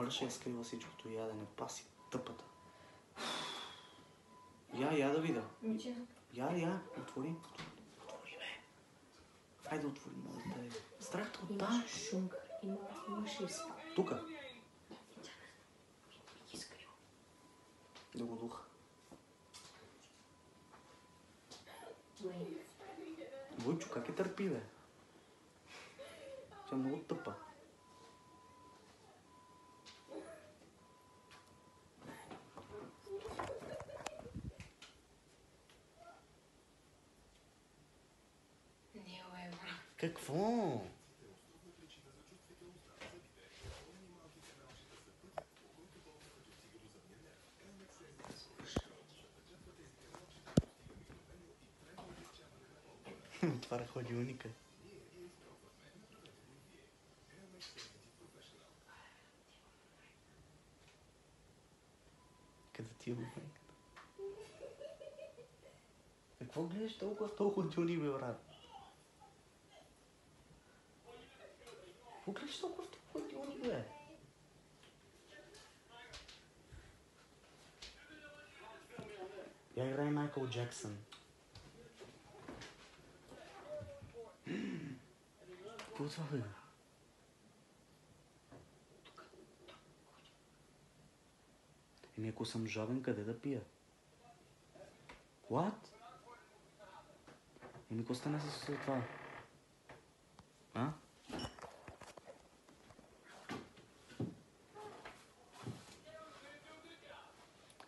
Мърша изкрива всичкото ядене. Паси тъпата. Я да видя. Я, отвори. Отвори, бе. Хайде, отвори, моля те. Страх те от Имаше шунка, имаше и спа. Тука. Да го духа. Войчо, как търпи, бе? Тя е много тъпа. Какво? Отваря хладилника. Къде ти е момент? Какво гледаш толкова в този хладилник, бе, брат? Какво гледаш толкова в този хладилник, бе? Я играй Майкъл Джексън. Какво е това, бе? Еми, ако съм жаден, къде да пия? What? Еми, какво стане с това? А?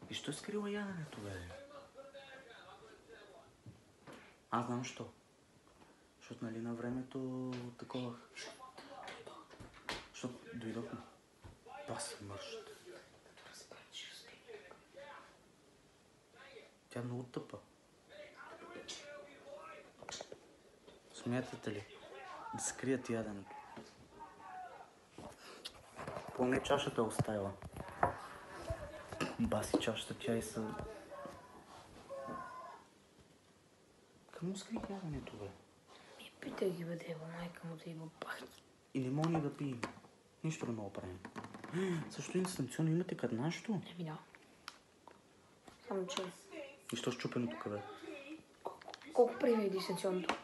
И що е скрила яденето, бе? Аз знам що. Защото, нали, на времето такова... Защото дойдохме. Пас мършата. Тя е много тъпа. Смятате ли да скрият яденето? Поне чашата оставила. Баси чашата, тя и са... Къде му скрих яденето, бе? Питай ги, бе, дева, майка му да има пахти. И не мога ни да пием. Нищо не мога да правим. Също инстанционно имате като нашето? Еми да. Само че... И що счупено тук, бе? Колко прави дистанционното?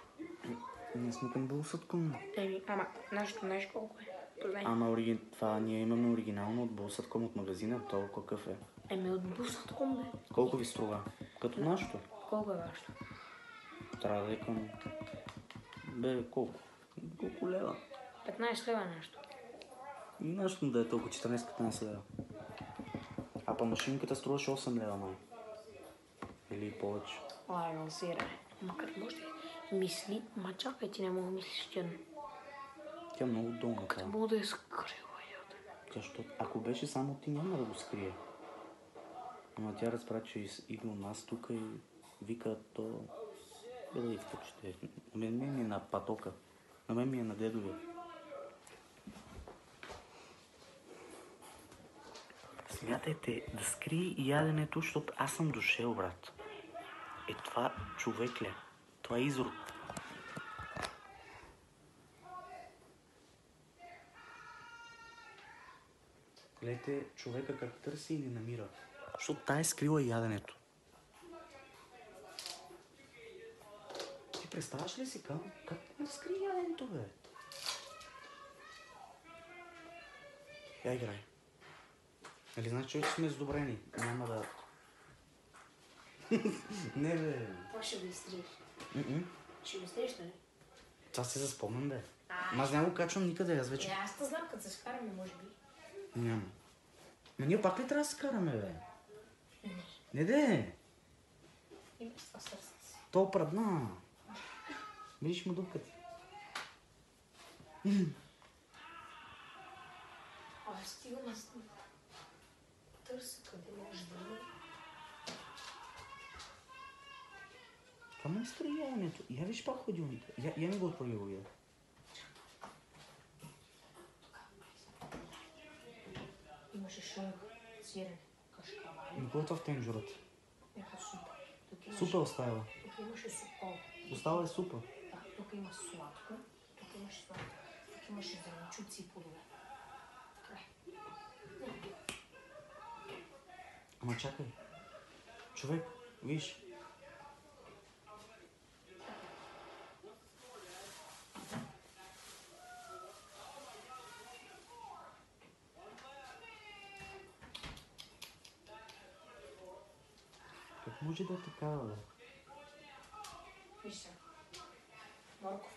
Ние сме към Булсатком. Еми, ама, нашето знаеш колко е? Познай. Ама това ние имаме оригинално от Булсатком от магазина. Толкова какъв е? Еми, от Булсатком, бе. Колко ви струва? Като нашето? Колко е вашето? Трябва да е към... Бе, колко? Колко лева? 15 лева нещо. И нашето да е толкова 14-15 лева. А па машинката струваше 8 лева, май. Или повече. Ай, лансирай. Ама като може да мисли, ма чакай, ти не мога да мислиш тя. Тя е много долна. Като мога да я скрила, яда. Защо? Ако беше само ти, няма да го скрие. Ама тя разбра, че идва у нас тук и вика то... Да и втъпчете. На мен ми е на патока. На мен ми е на дедовия. Смятайте да скрие яденето, защото аз съм дошел, брат. Е това човек ли? Това е изрод. Гледайте човека как търси и не намира. Защото тая е скрила яденето. Ти представяш ли си как не скри яденето, бе? Я играй. Нали знаеш, че сме сдобрени? Няма да... Не, бе. Това ще го изтриеш. Ще го изтриеш, нали? Това си за спомен, бе. Аз няма го качвам никъде, аз вече... Аз те знам, като се скараме, може би. Няма. Ма ние пак ли трябва да се караме, бе? Не, де. И без това сърце си. То прадна. Видиш му дупката. Абе, стига нас. Търся къде може да е. Това ме скри яденето. Я виж пак ходилника. Я не го отвори го видя. Имаше шунка, сирене, кашкава. И кое е това в тенджурата? Нека супа. Супа оставила. Тук имаше супа. Остава е супа. Да, тук има сладка, тук имаше сладка, тук имаше зеленчуци и плодове. Край. Ама чакай. Човек, виж. Как може да е такава, бе? Виж се. Морков.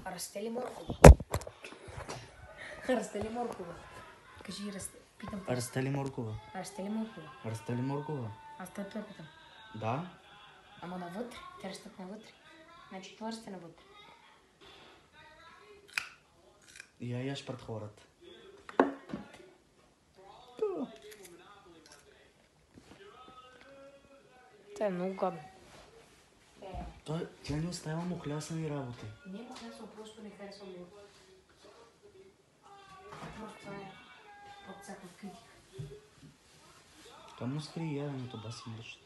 Расте ли моркова? Расте ли моркова? Кажи, питам те. Расте ли моркова? Расте ли моркова? Расте ли моркова? Аз те питам. Да? Ама навътре. Те растат навътре. Значи това расте навътре. И я яш пред хората. Това е много гадно. Тя не оставя мухлясани работи. Не е мухлясно, просто не харесвам него. Просто това е под всяка критика. Там му скри яденето, баси мръща.